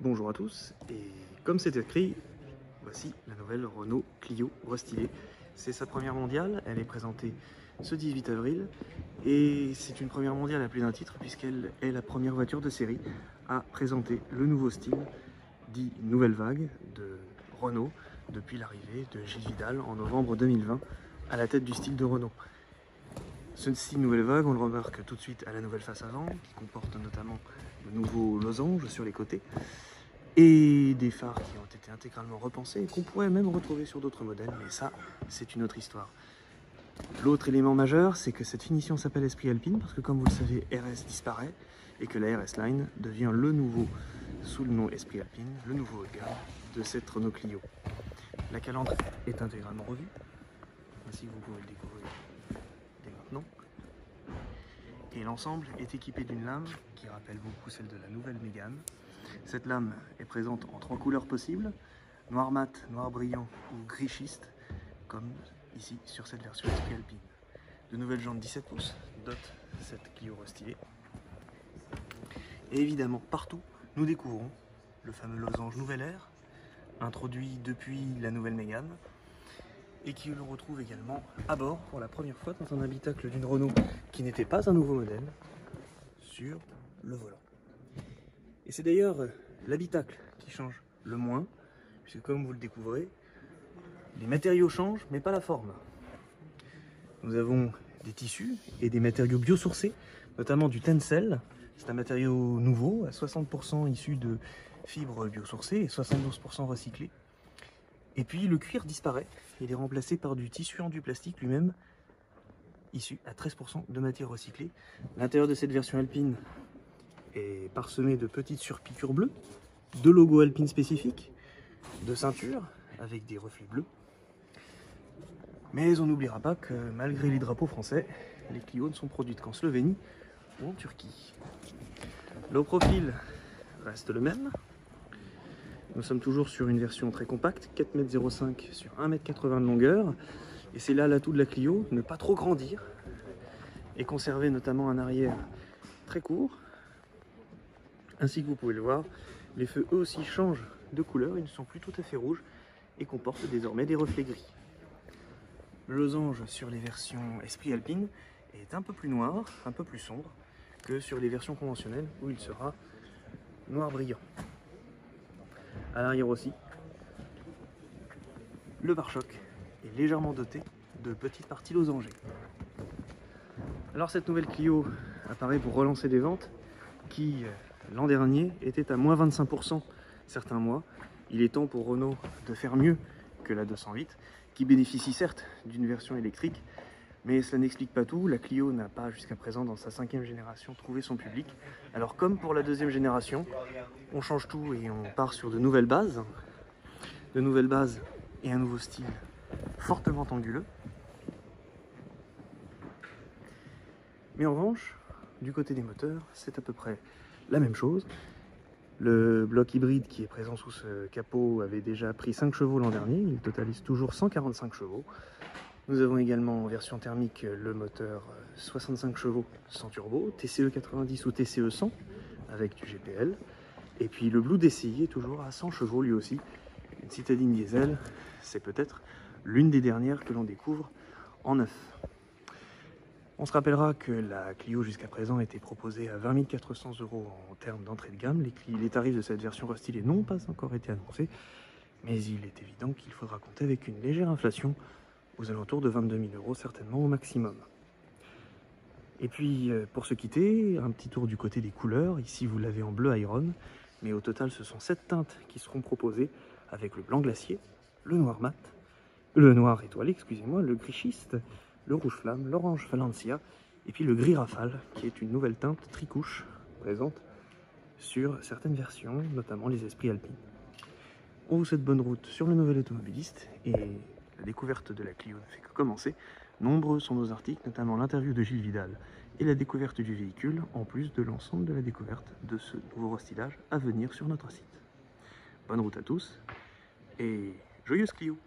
Bonjour à tous, et comme c'est écrit, voici la nouvelle Renault Clio restylée. C'est sa première mondiale, elle est présentée ce 18 avril, et c'est une première mondiale à plus d'un titre, puisqu'elle est la première voiture de série à présenter le nouveau style, dit Nouvelle Vague, de Renault, depuis l'arrivée de Gilles Vidal en novembre 2020 à la tête du style de Renault. Ce style Nouvelle Vague, on le remarque tout de suite à la nouvelle face avant, qui comporte notamment de nouveaux losanges sur les côtés, et des phares qui ont été intégralement repensés et qu'on pourrait même retrouver sur d'autres modèles, mais ça, c'est une autre histoire. L'autre élément majeur, c'est que cette finition s'appelle Esprit Alpine, parce que comme vous le savez, RS disparaît, et que la RS Line devient le nouveau, sous le nom Esprit Alpine, le nouveau haut de gamme de cette Renault Clio. La calandre est intégralement revue, ainsi que vous pouvez le découvrir dès maintenant. Et l'ensemble est équipé d'une lame qui rappelle beaucoup celle de la nouvelle Mégane. Cette lame est présente en 3 couleurs possibles, noir mat, noir brillant ou gris schiste, comme ici sur cette version Esprit Alpine. De nouvelles jantes 17 pouces dotent cette Clio restylée. Et évidemment, partout, nous découvrons le fameux losange Nouvelle Air, introduit depuis la nouvelle Mégane, et qui l'on retrouve également à bord pour la première fois dans un habitacle d'une Renault qui n'était pas un nouveau modèle, sur le volant. Et c'est d'ailleurs l'habitacle qui change le moins, puisque comme vous le découvrez, les matériaux changent, mais pas la forme. Nous avons des tissus et des matériaux biosourcés, notamment du Tencel. C'est un matériau nouveau, à 60% issu de fibres biosourcées et 72% recyclées. Et puis le cuir disparaît, il est remplacé par du tissu en du plastique lui-même, issu à 13% de matière recyclée. L'intérieur de cette version Alpine est parsemé de petites surpiqûres bleues, de logos Alpine spécifiques, de ceintures avec des reflets bleus. Mais on n'oubliera pas que malgré les drapeaux français, les Clio ne sont produites qu'en Slovénie ou en Turquie. Le profil reste le même. Nous sommes toujours sur une version très compacte, 4,05 m sur 1,80 m de longueur. Et c'est là l'atout de la Clio, ne pas trop grandir et conserver notamment un arrière très court. Ainsi que vous pouvez le voir, les feux eux aussi changent de couleur, ils ne sont plus tout à fait rouges et comportent désormais des reflets gris. Le losange sur les versions Esprit Alpine est un peu plus noir, un peu plus sombre que sur les versions conventionnelles où il sera noir brillant. À l'arrière aussi, le pare-choc est légèrement doté de petites parties losangées. Alors cette nouvelle Clio apparaît pour relancer des ventes qui, l'an dernier, étaient à moins 25% certains mois. Il est temps pour Renault de faire mieux que la 208, qui bénéficie certes d'une version électrique, mais cela n'explique pas tout. La Clio n'a pas jusqu'à présent, dans sa 5e génération, trouvé son public. Alors comme pour la 2e génération, on change tout et on part sur de nouvelles bases et un nouveau style fortement anguleux. Mais en revanche, du côté des moteurs, c'est à peu près la même chose. Le bloc hybride qui est présent sous ce capot avait déjà pris 5 chevaux l'an dernier, il totalise toujours 145 chevaux. Nous avons également en version thermique le moteur 65 chevaux sans turbo, TCE 90 ou TCE 100 avec du GPL. Et puis le Blue DCI est toujours à 100 chevaux lui aussi, une citadine diesel, c'est peut-être l'une des dernières que l'on découvre en neuf. On se rappellera que la Clio jusqu'à présent était proposée à 20 400 € en termes d'entrée de gamme. Les tarifs de cette version restylée n'ont pas encore été annoncés, mais il est évident qu'il faudra compter avec une légère inflation aux alentours de 22 000 € certainement au maximum. Et puis pour se quitter, un petit tour du côté des couleurs. Ici vous l'avez en bleu Iron, mais au total ce sont 7 teintes qui seront proposées avec le blanc glacier, le noir mat, le noir étoilé, excusez-moi, le gris schiste, le rouge flamme, l'orange Valencia et puis le gris rafale qui est une nouvelle teinte tricouche présente sur certaines versions, notamment les Esprits Alpines. On vous souhaite bonne route sur le nouvel automobiliste et la découverte de la Clio ne fait que commencer. Nombreux sont nos articles, notamment l'interview de Gilles Vidal et la découverte du véhicule, en plus de l'ensemble de la découverte de ce nouveau restylage à venir sur notre site. Bonne route à tous et joyeuse Clio!